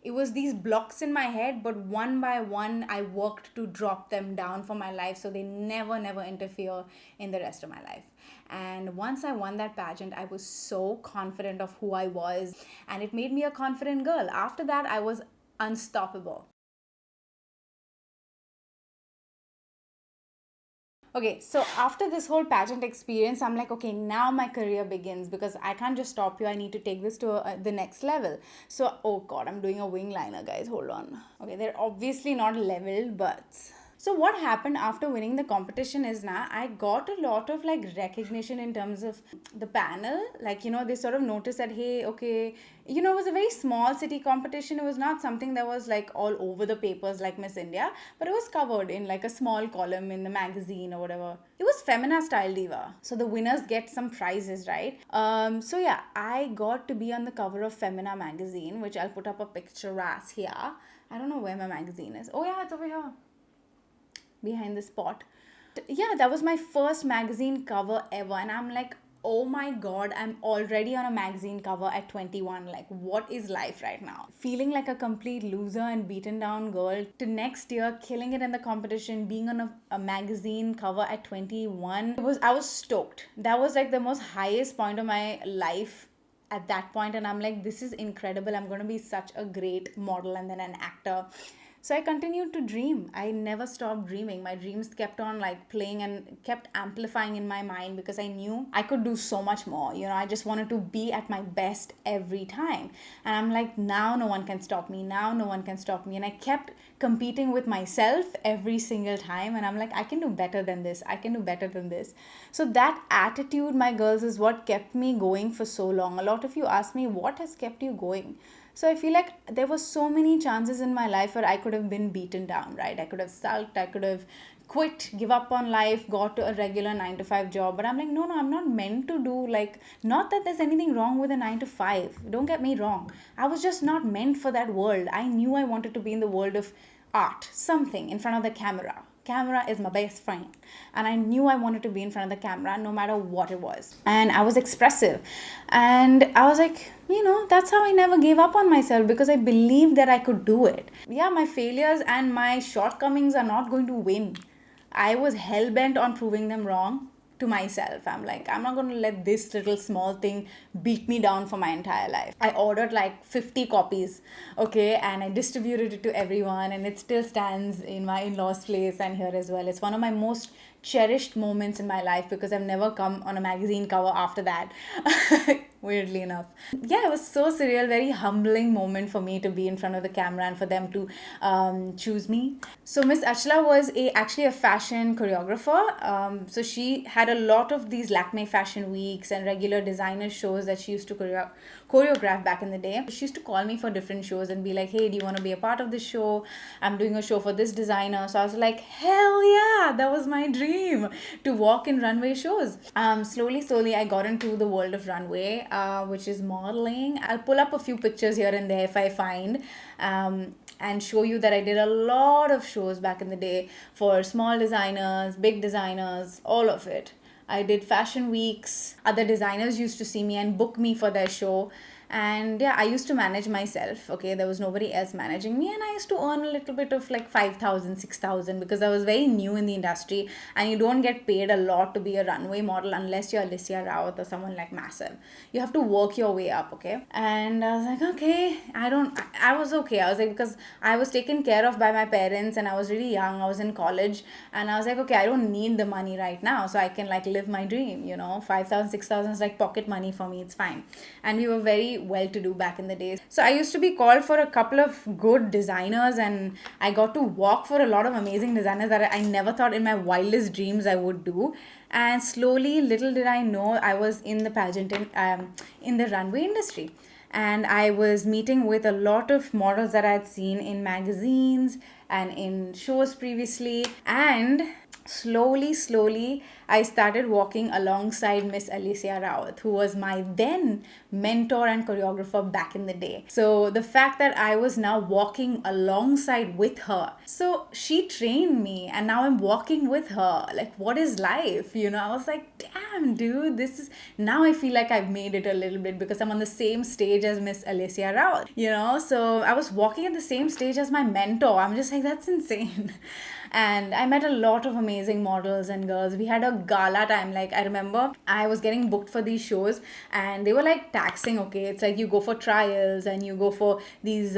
It was these blocks in my head, but one by one, I worked to drop them down for my life so they never, never interfere in the rest of my life. And once I won that pageant, I was so confident of who I was, and it made me a confident girl. After that, I was unstoppable. Okay, so after this whole pageant experience, I'm like, okay, now my career begins because I can't just stop you. I need to take this to the next level. So, oh God, I'm doing a wing liner, guys. Hold on. Okay, they're obviously not leveled, but so what happened after winning the competition is now I got a lot of like recognition in terms of the panel. Like, they sort of noticed that, hey, okay, it was a very small city competition. It was not something that was like all over the papers like Miss India, but it was covered in like a small column in the magazine or whatever. It was Femina Style Diva. So the winners get some prizes, right? So yeah, I got to be on the cover of Femina magazine, which I'll put up a picture as here. I don't know where my magazine is. Oh yeah, it's over here behind the spot. Yeah, that was my first magazine cover ever. And I'm like, oh my God, I'm already on a magazine cover at 21. Like, what is life right now? Feeling like a complete loser and beaten down girl to next year killing it in the competition, being on a magazine cover at 21. I was stoked. That was like the most highest point of my life at that point. And I'm like, this is incredible. I'm going to be such a great model and then an actor. So I continued to dream. I never stopped dreaming. My dreams kept on like playing and kept amplifying in my mind because I knew I could do so much more. I just wanted to be at my best every time. And I'm like, now no one can stop me. Now no one can stop me. And I kept competing with myself every single time. And I'm like, I can do better than this. I can do better than this. So that attitude, my girls, is what kept me going for so long. A lot of you ask me, what has kept you going? So I feel like there were so many chances in my life where I could have been beaten down, right? I could have sulked, I could have quit, give up on life, got to a regular 9 to 5 job. But I'm like, no, I'm not meant to do like, not that there's anything wrong with a 9 to 5. Don't get me wrong. I was just not meant for that world. I knew I wanted to be in the world of art, something in front of the camera is my best friend, and I knew I wanted to be in front of the camera no matter what it was. And I was expressive, and I was like, that's how I never gave up on myself, because I believed that I could do it. Yeah, my failures and my shortcomings are not going to win. I was hell-bent on proving them wrong to myself. I'm like, I'm not going to let this little small thing beat me down for my entire life. I ordered like 50 copies, okay, and I distributed it to everyone, and it still stands in my in-laws' place and here as well. It's one of my most cherished moments in my life because I've never come on a magazine cover after that. Weirdly enough. Yeah, it was so surreal, very humbling moment for me to be in front of the camera and for them to choose me. So Miss Achla was actually a fashion choreographer. So she had a lot of these Lakme fashion weeks and regular designer shows that she used to choreograph back in the day. She used to call me for different shows and be like, hey, do you want to be a part of this show? I'm doing a show for this designer. So I was like, hell yeah, that was my dream, to walk in runway shows. Slowly I got into the world of runway, which is modeling. I'll pull up a few pictures here and there if I find, and show you that I did a lot of shows back in the day for small designers, big designers, all of it. I did fashion weeks. Other designers used to see me and book me for their show. And yeah, I used to manage myself. Okay, there was nobody else managing me, and I used to earn a little bit of like 5,000, 6,000, because I was very new in the industry, and you don't get paid a lot to be a runway model unless you're Alicia Rawat or someone like massive. You have to work your way up, okay? And I was like, okay, I was okay. I was like, because I was taken care of by my parents and I was really young. I was in college, and I was like, okay, I don't need the money right now, so I can like live my dream, 5,000, 6,000 is like pocket money for me. It's fine. And we were very well to do back in the days. So I used to be called for a couple of good designers, and I got to walk for a lot of amazing designers that I never thought in my wildest dreams I would do. And slowly, little did I know, I was in the pageant in the runway industry. And I was meeting with a lot of models that I had seen in magazines and in shows previously. And slowly I started walking alongside Miss Alicia Rawat, who was my then mentor and choreographer back in the day. So the fact that I was now walking alongside with her, so she trained me and now I'm walking with her. Like, what is life? I was like, damn dude, this is, now I feel like I've made it a little bit because I'm on the same stage as Miss Alicia Rawat. So I was walking at the same stage as my mentor. I'm just like, that's insane. And I met a lot of amazing models and girls. We had a gala time. Like, I remember I was getting booked for these shows and they were like taxing. Okay, it's like you go for trials and you go for these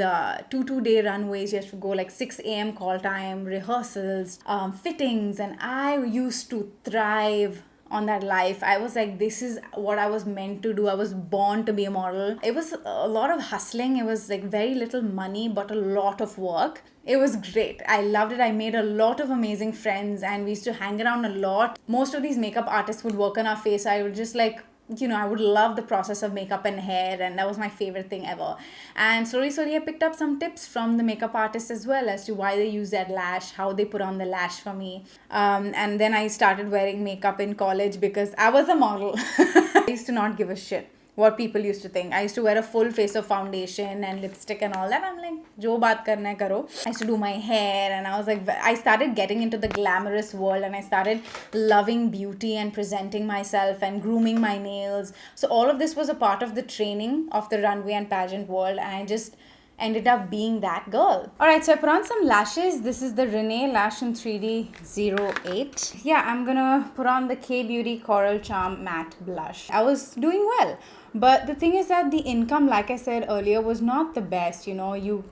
2 day runways. You have to go like 6 a.m. call time, rehearsals, fittings. And I used to thrive on that life. I was like, this is what I was meant to do. I was born to be a model. It was a lot of hustling. It was like very little money, but a lot of work. It was great. I loved it. I made a lot of amazing friends and we used to hang around a lot. Most of these makeup artists would work on our face. I would just like, I would love the process of makeup and hair, and that was my favorite thing ever. And slowly I picked up some tips from the makeup artists as well as to why they use that lash, how they put on the lash for me. And then I started wearing makeup in college because I was a model. I used to not give a shit what people used to think. I used to wear a full face of foundation and lipstick and all that. I'm like, jo baat karna hai karo. I used to do my hair and I was like, I started getting into the glamorous world and I started loving beauty and presenting myself and grooming my nails. So all of this was a part of the training of the runway and pageant world, and I just ended up being that girl. Alright, so I put on some lashes. This is the Renee Lash in 3D 08. Yeah, I'm gonna put on the K-Beauty Coral Charm Matte Blush. I was doing well. But the thing is that the income, like I said earlier, was not the best. You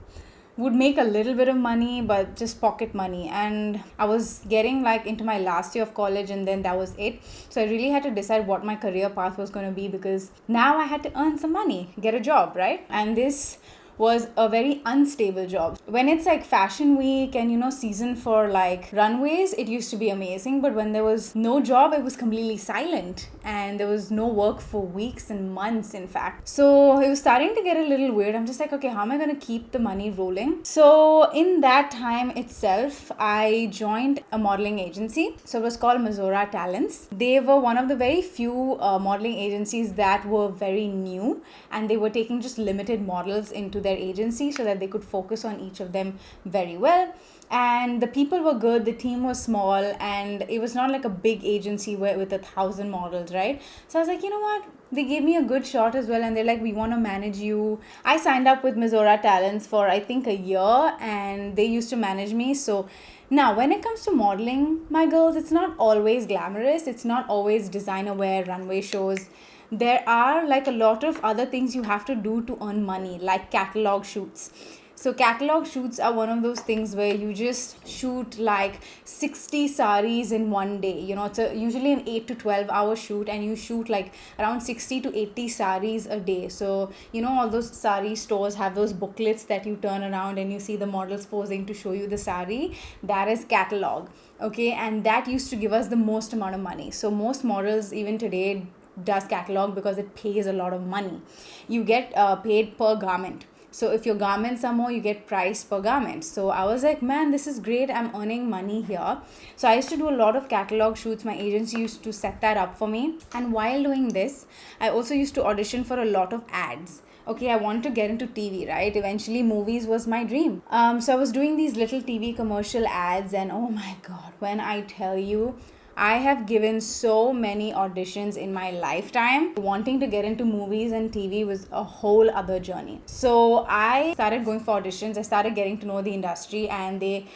would make a little bit of money, but just pocket money. And I was getting like into my last year of college and then that was it. So I really had to decide what my career path was going to be because now I had to earn some money, get a job, right? And this was a very unstable job. When it's like fashion week and season for like runways, it used to be amazing, but when there was no job, it was completely silent and there was no work for weeks and months, in fact. So it was starting to get a little weird. I'm just like, okay, how am I going to keep the money rolling? So in that time itself, I joined a modeling agency. So it was called Mazora Talents. They were one of the very few modeling agencies that were very new, and they were taking just limited models into their agency so that they could focus on each of them very well. And the people were good, the team was small, and it was not like a big agency with 1,000 models, right? So I was like, you know what? They gave me a good shot as well, and they're like, we want to manage you. I signed up with Mazora Talents for I think a year, and they used to manage me. So now when it comes to modeling, my girls, it's not always glamorous. It's not always designer wear, runway shows. There are like a lot of other things you have to do to earn money, like catalog shoots. So catalog shoots are one of those things where you just shoot like 60 saris in one day. It's usually an 8 to 12 hour shoot, and you shoot like around 60 to 80 saris a day. So, all those sari stores have those booklets that you turn around and you see the models posing to show you the sari. That is catalog. Okay. And that used to give us the most amount of money. So most models even today does catalog because it pays a lot of money. You get paid per garment. So if your garments are more, you get price per garment. So I was like, man, this is great. I'm earning money here. So I used to do a lot of catalog shoots. My agency used to set that up for me. And while doing this, I also used to audition for a lot of ads. Okay, I wanted to get into TV, right? Eventually, movies was my dream. So I was doing these little TV commercial ads, and oh my God, when I tell you, I have given so many auditions in my lifetime. Wanting to get into movies and TV was a whole other journey. So I started going for auditions. I started getting to know the industry, and they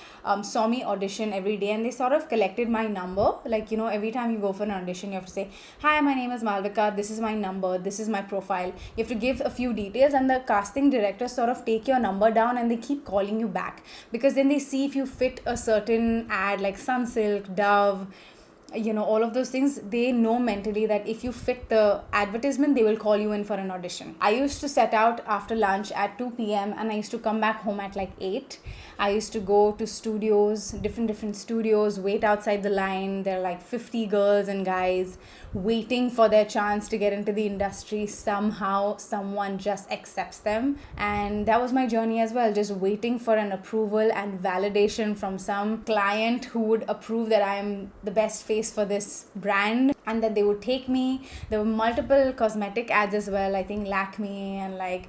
saw me audition every day, and they sort of collected my number. Like, every time you go for an audition, you have to say, hi, my name is Malvika. This is my number. This is my profile. You have to give a few details, and the casting directors sort of take your number down and they keep calling you back because then they see if you fit a certain ad like Sunsilk, Dove, all of those things, they know mentally that if you fit the advertisement, they will call you in for an audition. I used to set out after lunch at 2 p.m. and I used to come back home at like 8. I used to go to studios, different studios, wait outside the line. There are like 50 girls and guys waiting for their chance to get into the industry. Somehow someone just accepts them, and that was my journey as well, just waiting for an approval and validation from some client who would approve that I'm the best face for this brand and that they would take me. There were multiple cosmetic ads as well, I think Lakme and like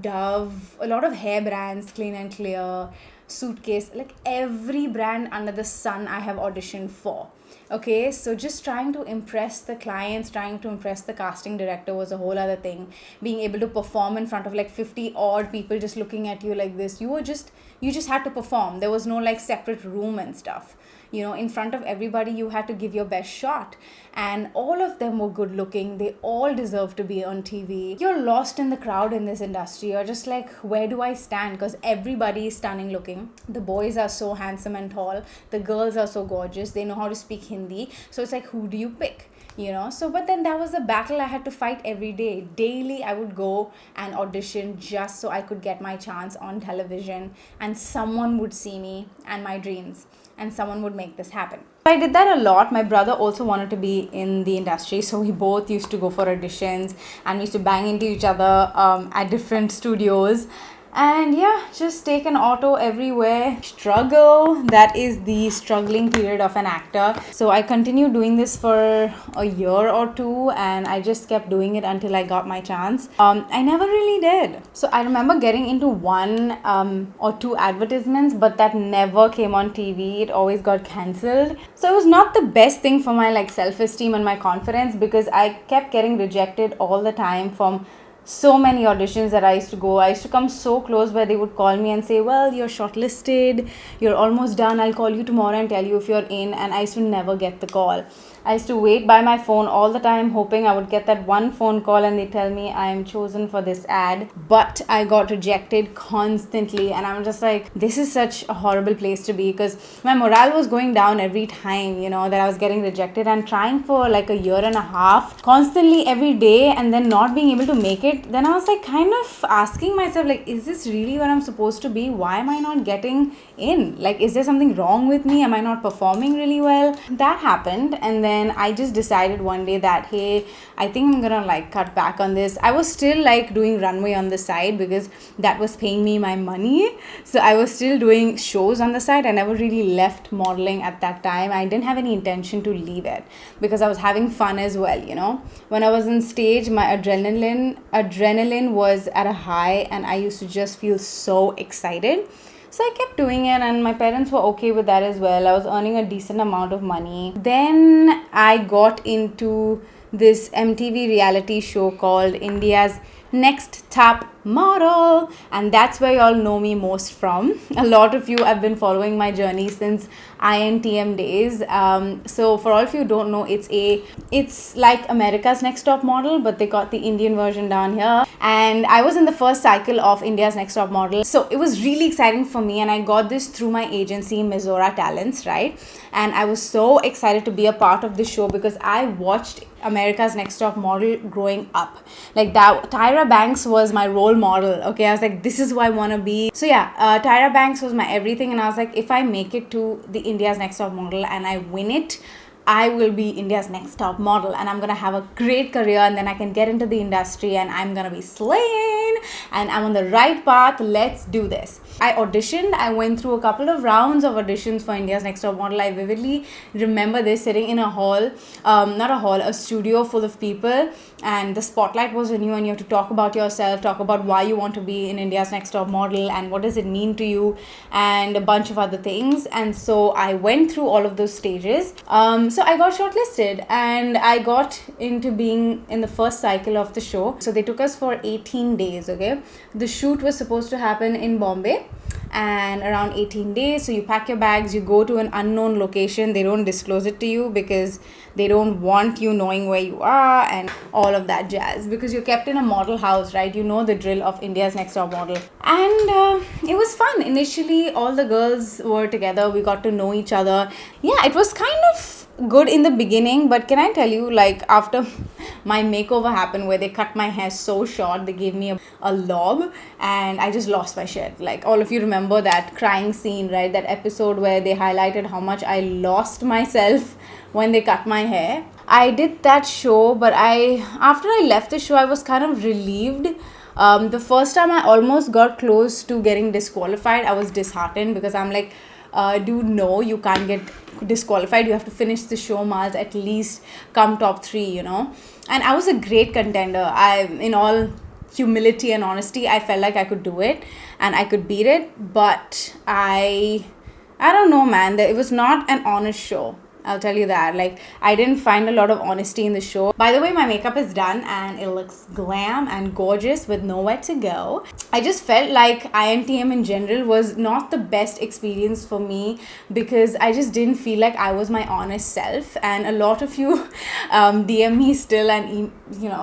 Dove, a lot of hair brands, Clean and Clear, Suitcase, like every brand under the sun I have auditioned for. Okay, so just trying to impress the clients, trying to impress the casting director was a whole other thing. Being able to perform in front of like 50 odd people just looking at you like this, you just had to perform. There was no like separate room and stuff. In front of everybody, you had to give your best shot. And all of them were good looking. They all deserve to be on TV. You're lost in the crowd in this industry. You're just like, where do I stand? Because everybody is stunning looking. The boys are so handsome and tall. The girls are so gorgeous. They know how to speak Hindi. So it's like, who do you pick? But then that was a battle I had to fight every day. Daily I would go and audition just so I could get my chance on television, and someone would see me and my dreams, and someone would make this happen. I did that a lot. My brother also wanted to be in the industry, so we both used to go for auditions and we used to bang into each other at different studios. And yeah, just take an auto everywhere. Struggle, that is the struggling period of an actor. So I continued doing this for a year or two, and I just kept doing it until I got my chance. I never really did. So I remember getting into one or two advertisements, but that never came on TV. It always got cancelled. So it was not the best thing for my like self-esteem and my confidence, because I kept getting rejected all the time from so many auditions that I used to go. I used to come so close where they would call me and say, well, you're shortlisted, you're almost done, I'll call you tomorrow and tell you if you're in. And I used to never get the call. I used to wait by my phone all the time, hoping I would get that one phone call and they tell me I am chosen for this ad. But I got rejected constantly, and I'm just like, this is such a horrible place to be, because my morale was going down every time, that I was getting rejected, and trying for like a year and a half, constantly every day, and then not being able to make it. Then I was like kind of asking myself, like, is this really where I'm supposed to be? Why am I not getting in? Like, is there something wrong with me? Am I not performing really well? That happened, and then I just decided one day that, hey, I think I'm gonna like cut back on this. I was still like doing runway on the side because that was paying me my money. So I was still doing shows on the side. I never really left modeling at that time. I didn't have any intention to leave it because I was having fun as well, When I was on stage, my adrenaline was at a high, and I used to just feel so excited. So I kept doing it, and my parents were okay with that as well. I was earning a decent amount of money. Then I got into this MTV reality show called India's Next Top Model, and that's where y'all know me most from. A lot of you have been following my journey since INTM days. So for all of you who don't know, it's like America's Next Top Model, but they got the Indian version down here. And I was in the first cycle of India's Next Top Model, so it was really exciting for me, and I got this through my agency, Mizora Talents, right? And I was so excited to be a part of this show because I watched America's Next Top Model growing up. Like that, Tyra Banks was my role model. Okay, I was like, this is who I want to be. So yeah, Tyra Banks was my everything, and I was like, if I make it to the India's Next Top Model and I win it, I will be India's next top model, and I'm gonna have a great career, and then I can get into the industry and I'm gonna be slaying, and I'm on the right path. Let's do this. I auditioned. I went through a couple of rounds of auditions for India's Next Top Model. I vividly remember this, sitting in a hall, a studio full of people, and the spotlight was on you, and you have to talk about yourself, talk about why you want to be in India's Next Top Model and what does it mean to you, and a bunch of other things. And so I went through all of those stages. So I got shortlisted, and I got into being in the first cycle of the show. So they took us for 18 days, okay? The shoot was supposed to happen in Bombay, and around 18 days. So you pack your bags, you go to an unknown location. They don't disclose it to you because they don't want you knowing where you are and all of that jazz, because you're kept in a model house, right? You know the drill of India's Next Top Model. And it was fun. Initially, all the girls were together. We got to know each other. Yeah, it was kind of good in the beginning, but can I tell you, like, after my makeover happened where they cut my hair so short, they gave me a lob, and I just lost my shit. Like, all of you remember that crying scene, right? That episode where they highlighted how much I lost myself when they cut my hair. I did that show, but after I left the show, I was kind of relieved. The first time I almost got close to getting disqualified, I was disheartened because I'm like, dude, no, you can't get disqualified. You have to finish the show, Mars, at least come top 3, you know. And I was a great contender. In all humility and honesty, I felt like I could do it and I could beat it, but I don't know, man. It was not an honest show. I'll tell you that. Like, I didn't find a lot of honesty in the show. By the way, my makeup is done and it looks glam and gorgeous with nowhere to go. I just felt like INTM in general was not the best experience for me because I just didn't feel like I was my honest self. And a lot of you DM me still and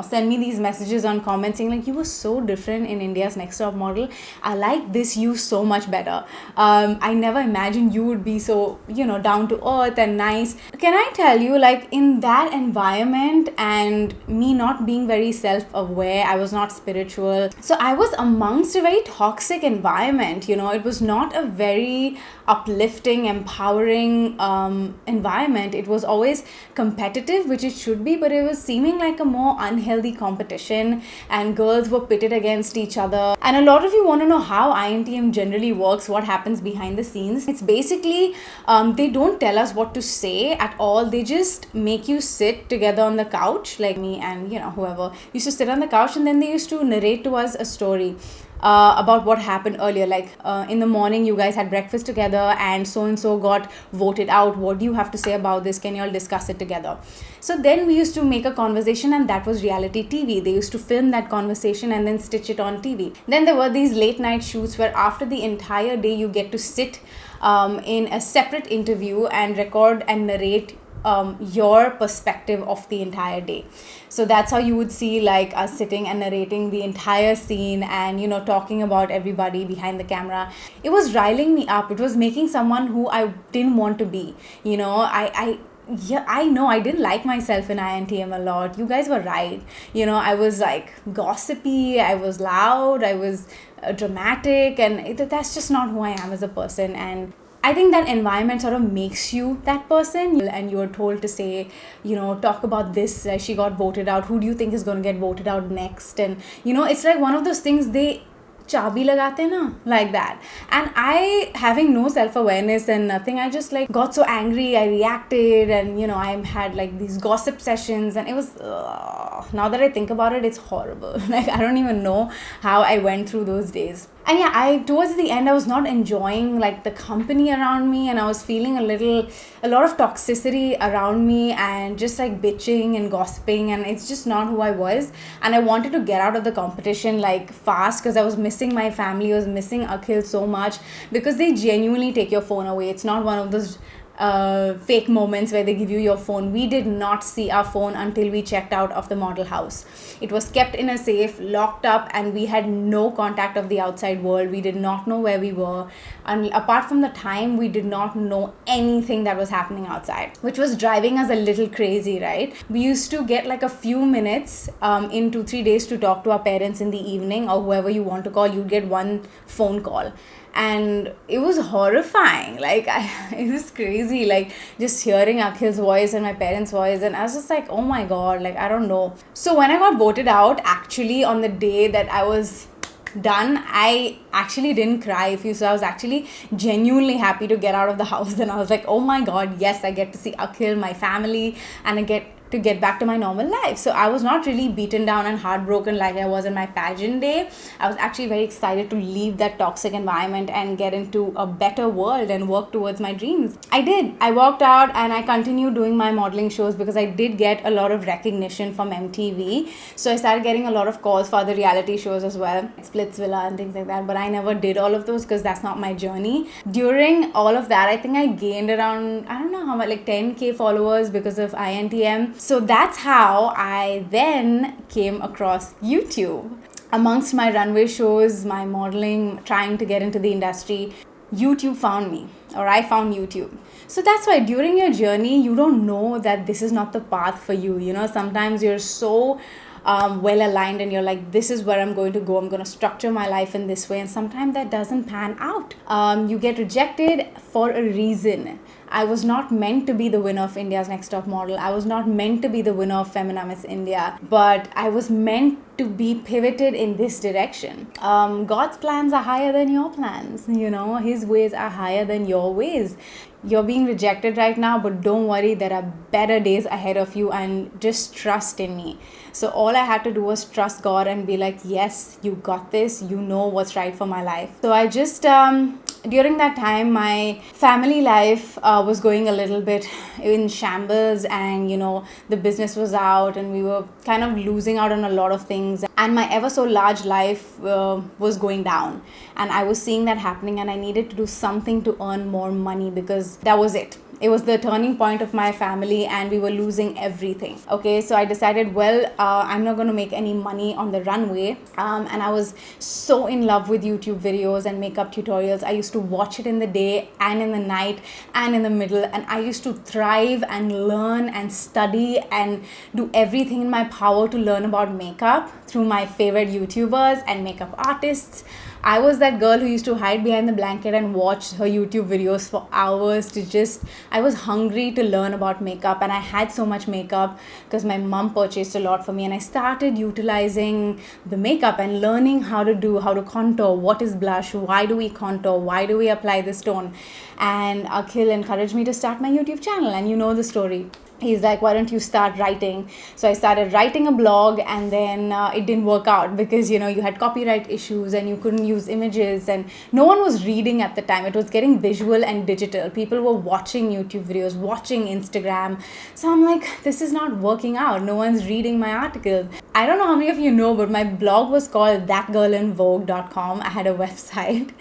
send me these messages on comments saying like, you were so different in India's Next Top Model. I like this you so much better. I never imagined you would be so down to earth and nice. Can I tell you, like, in that environment and me not being very self-aware, I was not spiritual, so I was amongst a very toxic environment. It was not a very uplifting, empowering environment. It was always competitive, which it should be, but it was seeming like a more unhealthy competition, and girls were pitted against each other. And a lot of you want to know how INTM generally works, what happens behind the scenes. It's basically they don't tell us what to say at all. They just make you sit together on the couch, like me and whoever used to sit on the couch, and then they used to narrate to us a story about what happened earlier. Like, in the morning you guys had breakfast together and so got voted out. What do you have to say about this? Can you all discuss it together? So then we used to make a conversation, and that was reality TV. They used to film that conversation and then stitch it on TV. Then there were these late night shoots where after the entire day you get to sit in a separate interview and record and narrate your perspective of the entire day. So that's how you would see like us sitting and narrating the entire scene and talking about everybody behind the camera. It was riling me up. It was making someone who I didn't want to be. I know I didn't like myself in INTM a lot. You guys were right. I was like gossipy, I was loud, I was dramatic, and that's just not who I am as a person. And I think that environment sort of makes you that person, and you're told to say, talk about this. She got voted out. Who do you think is going to get voted out next? And it's like one of those things they chabi lagate na, like that. And I, having no self-awareness and nothing, I just like got so angry. I reacted, and I had like these gossip sessions, and it was now that I think about it, it's horrible. Like, I don't even know how I went through those days. And yeah, towards the end, I was not enjoying like the company around me, and I was feeling a lot of toxicity around me, and just like bitching and gossiping, and it's just not who I was. And I wanted to get out of the competition like fast because I was missing my family. I was missing Akhil so much because they genuinely take your phone away. It's not one of those fake moments where they give you your phone. We did not see our phone until we checked out of the model house. It was kept in a safe, locked up, and we had no contact of the outside world. We did not know where we were, and apart from the time, we did not know anything that was happening outside, which was driving us a little crazy, right? We used to get like a few minutes in 2-3 days to talk to our parents in the evening, or whoever you want to call. You'd get one phone call. And it was horrifying. Like, it was crazy, like just hearing Akhil's voice and my parents' voice, and I was just like, oh my god, like I don't know. So when I got voted out, actually on the day that I was done, I actually didn't cry. If you saw, I was actually genuinely happy to get out of the house, and I was like, oh my god, yes, I get to see Akhil, my family, and I get to get back to my normal life. So I was not really beaten down and heartbroken like I was in my pageant day. I was actually very excited to leave that toxic environment and get into a better world and work towards my dreams. I did. I walked out and I continued doing my modeling shows because I did get a lot of recognition from MTV. So I started getting a lot of calls for other reality shows as well, Splitsvilla and things like that. But I never did all of those because that's not my journey. During all of that, I think I gained around, I don't know how much, like 10k followers because of INTM. So that's how I then came across YouTube. Amongst my runway shows, my modeling, trying to get into the industry, YouTube found me, or I found YouTube. So that's why during your journey, you don't know that this is not the path for you. You know, sometimes you're so well aligned and you're like, this is where I'm going to go. I'm going to structure my life in this way. And sometimes that doesn't pan out. You get rejected for a reason. I was not meant to be the winner of India's Next Top Model. I was not meant to be the winner of Femina Miss India, but I was meant to be pivoted in this direction. God's plans are higher than your plans. You know, His ways are higher than your ways. You're being rejected right now, but don't worry, there are better days ahead of you, and just trust in me. So all I had to do was trust God and be like, yes, you got this. You know what's right for my life. So I just, during that time, my family life was going a little bit in shambles, and, you know, the business was out and we were kind of losing out on a lot of things. And my ever so large life was going down. And I was seeing that happening, and I needed to do something to earn more money, because that was it. It was the turning point of my family, and we were losing everything. Okay, so I decided, well, I'm not going to make any money on the runway. And I was so in love with YouTube videos and makeup tutorials. I used to watch it in the day and in the night and in the middle. And I used to thrive and learn and study and do everything in my power to learn about makeup through my favorite YouTubers and makeup artists. I was that girl who used to hide behind the blanket and watch her YouTube videos for hours I was hungry to learn about makeup, and I had so much makeup because my mom purchased a lot for me, and I started utilizing the makeup and learning how to contour, what is blush, why do we contour, why do we apply this tone. And Akhil encouraged me to start my YouTube channel, and you know the story. He's like, why don't you start writing? So I started writing a blog, and then it didn't work out because, you know, you had copyright issues and you couldn't use images, and no one was reading at the time. It was getting visual and digital. People were watching YouTube videos, watching Instagram. So I'm like, this is not working out. No one's reading my articles. I don't know how many of you know, but my blog was called thatgirlinvogue.com. I had a website,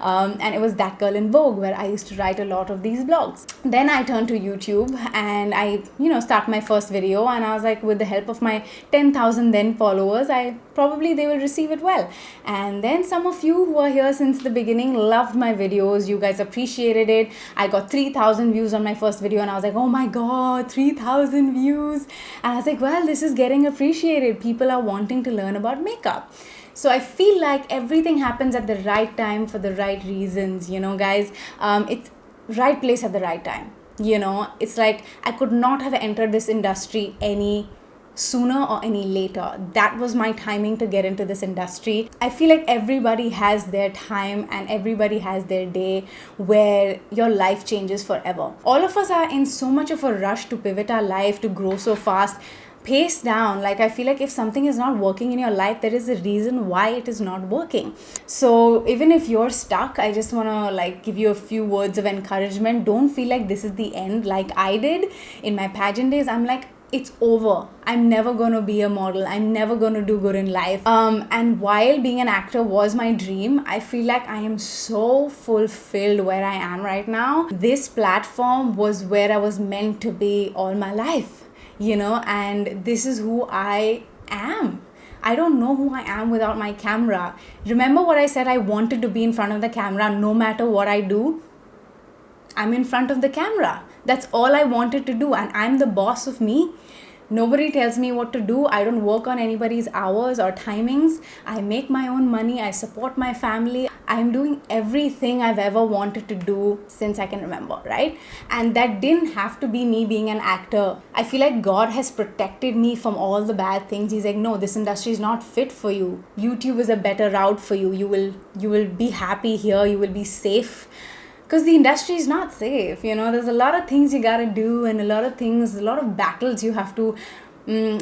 and it was That Girl in Vogue, where I used to write a lot of these blogs. Then I turned to YouTube, and I start my first video, and I was like, with the help of my 10,000 then followers, they will receive it well. And then some of you who are here since the beginning loved my videos. You guys appreciated it. I got 3,000 views on my first video, and I was like, oh my god, 3,000 views. And I was like, well, this is getting appreciated. People are wanting to learn about makeup. So I feel like everything happens at the right time for the right reasons, guys. It's right place at the right time. It's like I could not have entered this industry any sooner or any later. That was my timing to get into this industry. I feel like everybody has their time and everybody has their day where your life changes forever. All of us are in so much of a rush to pivot our life, to grow so fast. Pace down. Like, I feel like if something is not working in your life, there is a reason why it is not working. So even if you're stuck, I just want to give you a few words of encouragement. Don't feel like this is the end like I did in my pageant days. I'm like, it's over. I'm never going to be a model. I'm never going to do good in life. And while being an actor was my dream, I feel like I am so fulfilled where I am right now. This platform was where I was meant to be all my life. And this is who I am. I don't know who I am without my camera. Remember what I said? I wanted to be in front of the camera. No matter what I do, I'm in front of the camera. That's all I wanted to do. And I'm the boss of me. Nobody tells me what to do. I don't work on anybody's hours or timings. I make my own money. I support my family. I'm doing everything I've ever wanted to do since I can remember, right? And that didn't have to be me being an actor. I feel like God has protected me from all the bad things. He's like, no, this industry is not fit for you. YouTube is a better route for you. You will be happy here. You will be safe. Because the industry is not safe, there's a lot of things you gotta do, and a lot of battles you have to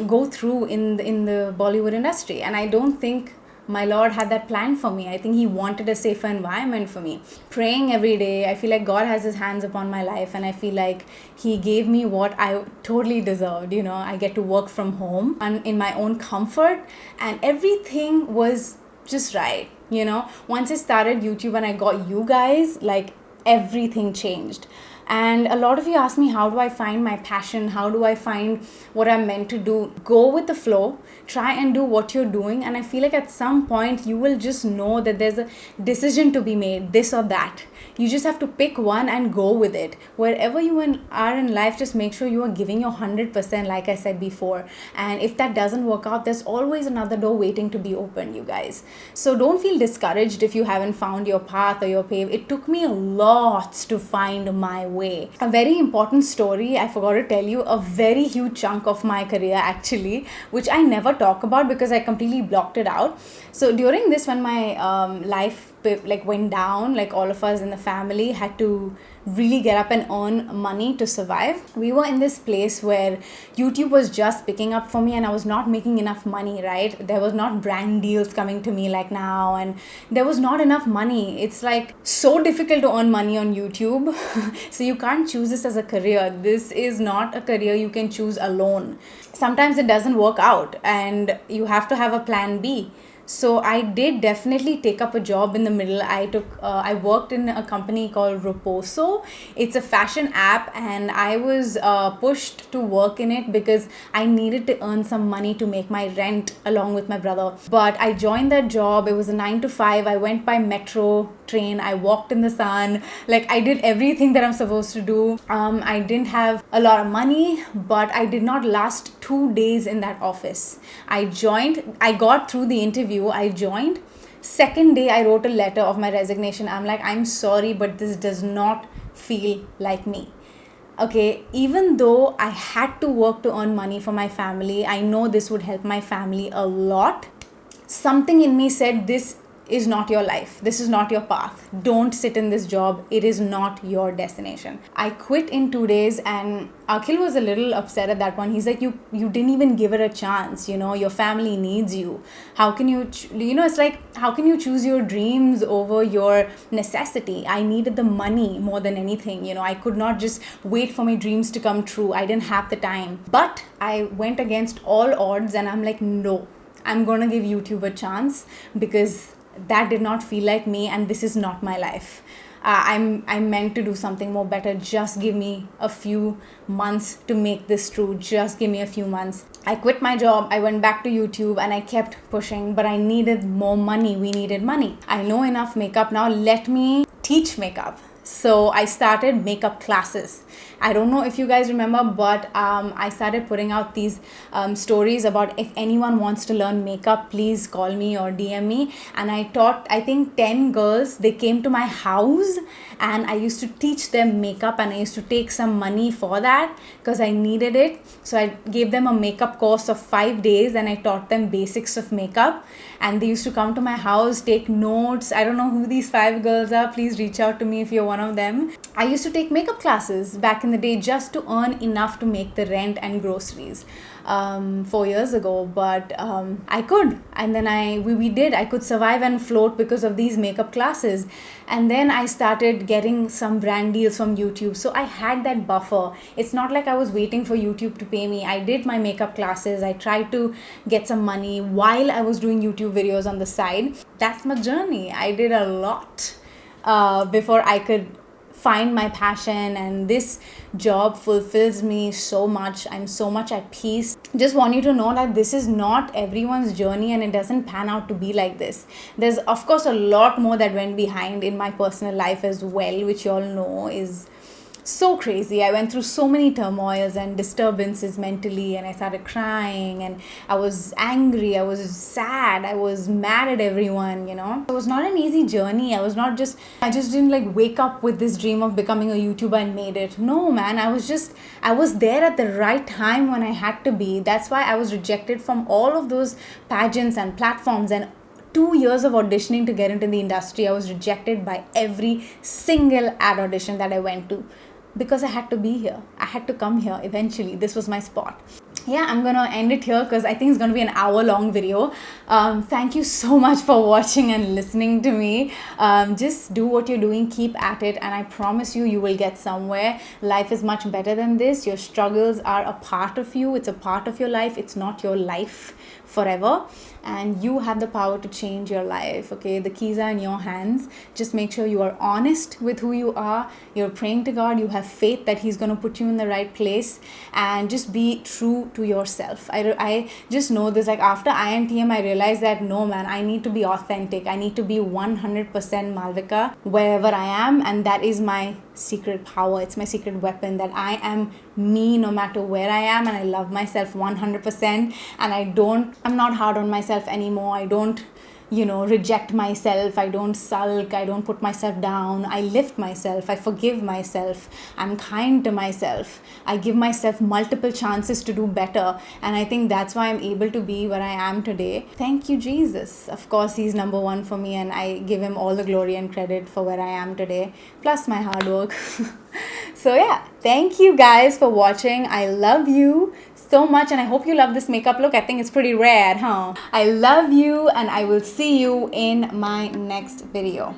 go through in the Bollywood industry. And I don't think my Lord had that plan for me. I think He wanted a safer environment for me. Praying every day, I feel like God has His hands upon my life, and I feel like He gave me what I totally deserved. I get to work from home and in my own comfort, and everything was just right. Once I started YouTube and I got you guys, everything changed. And a lot of you ask me, how do I find my passion? How do I find what I'm meant to do? Go with the flow, try and do what you're doing. And I feel like at some point you will just know that there's a decision to be made, this or that. You just have to pick one and go with it. Wherever you are in life, just make sure you are giving your 100%, like I said before. And if that doesn't work out, there's always another door waiting to be opened, you guys. So don't feel discouraged if you haven't found your path or your pave. It took me lots to find my way. A very important story, I forgot to tell you, a very huge chunk of my career actually, which I never talk about because I completely blocked it out. So during this, when my life like went down, like all of us in the family had to really get up and earn money to survive. We were in this place where YouTube was just picking up for me and I was not making enough money, right? There was not brand deals coming to me like now, and there was not enough money. It's like so difficult to earn money on YouTube. So you can't choose this as a career. This is not a career you can choose alone. Sometimes it doesn't work out and you have to have a plan B. So I did definitely take up a job in the middle. I worked in a company called Reposo. It's a fashion app, and I was pushed to work in it because I needed to earn some money to make my rent along with my brother. But I joined that job. It was a 9 to 5. I went by metro train. I walked in the sun. Like, I did everything that I'm supposed to do. I didn't have a lot of money, but I did not last 2 days in that office. I got through the interview. I joined. Second day, I wrote a letter of my resignation. I'm like, I'm sorry, but this does not feel like me. Okay, even though I had to work to earn money for my family, I know this would help my family a lot. Something in me said, this is not your life. This is not your path. Don't sit in this job. It is not your destination. I quit in 2 days, and Akhil was a little upset at that point. He's like, you didn't even give it a chance. You know, your family needs you. How can you, it's like, how can you choose your dreams over your necessity? I needed the money more than anything. You know, I could not just wait for my dreams to come true. I didn't have the time. But I went against all odds, and I'm like, no, I'm going to give YouTube a chance because that did not feel like me, and this is not my life. I'm meant to do something more better. Just give me a few months to make this true. Just give me a few months. I quit my job. I went back to YouTube and I kept pushing, but I needed more money. We needed money. I know enough makeup now. Let me teach makeup. So I started makeup classes. I don't know if you guys remember, but I started putting out these stories about if anyone wants to learn makeup, please call me or DM me. And I taught, I think, 10 girls. They came to my house and I used to teach them makeup, and I used to take some money for that because I needed it. So I gave them a makeup course of 5 days and I taught them basics of makeup. And they used to come to my house, take notes. I don't know who these 5 girls are. Please reach out to me if you're one of them. I used to take makeup classes back in the day just to earn enough to make the rent and groceries 4 years ago, but I could, and then I could survive and float because of these makeup classes. And then I started getting some brand deals from YouTube, so I had that buffer. It's not like I was waiting for YouTube to pay me. I did my makeup classes. I tried to get some money while I was doing YouTube videos on the side. That's my journey. I did a lot before I could find my passion, and this job fulfills me so much. I'm so much at peace. Just want you to know that this is not everyone's journey, and it doesn't pan out to be like this. There's of course a lot more that went behind in my personal life as well, which you all know is so crazy. I went through so many turmoils and disturbances mentally, and I started crying, and I was angry, I was sad, I was mad at everyone, you know. It was not an easy journey. I just didn't like wake up with this dream of becoming a YouTuber and made it. No, man, I was there at the right time when I had to be. That's why I was rejected from all of those pageants and platforms, and 2 years of auditioning to get into the industry. I was rejected by every single ad audition that I went to because I had to be here. I had to come here eventually. This was my spot. yeah, I'm gonna end it here because I think it's gonna be an hour-long video. Thank you so much for watching and listening to me. Just do what you're doing, keep at it, and I promise you, you will get somewhere. Life is much better than this. Your struggles are a part of you, it's a part of your life, it's not your life forever, and you have the power to change your life. Okay, the keys are in your hands. Just make sure you are honest with who you are, you're praying to God, you have faith that He's going to put you in the right place, and just be true to yourself. I just know this, like after INTM I realized that no man, I need to be authentic, I need to be 100% Malvika wherever I am, and that is my secret power, it's my secret weapon, that I am me no matter where I am, and I love myself 100%, and I'm not hard on myself anymore. I don't reject myself, I don't sulk, I don't put myself down, I lift myself, I forgive myself, I'm kind to myself, I give myself multiple chances to do better, and I think that's why I'm able to be where I am today. Thank you, Jesus. Of course, He's number one for me, and I give Him all the glory and credit for where I am today, plus my hard work. So yeah, thank you guys for watching. I love you so much, and I hope you love this makeup look. I think it's pretty rad, huh? I love you, and I will see you in my next video.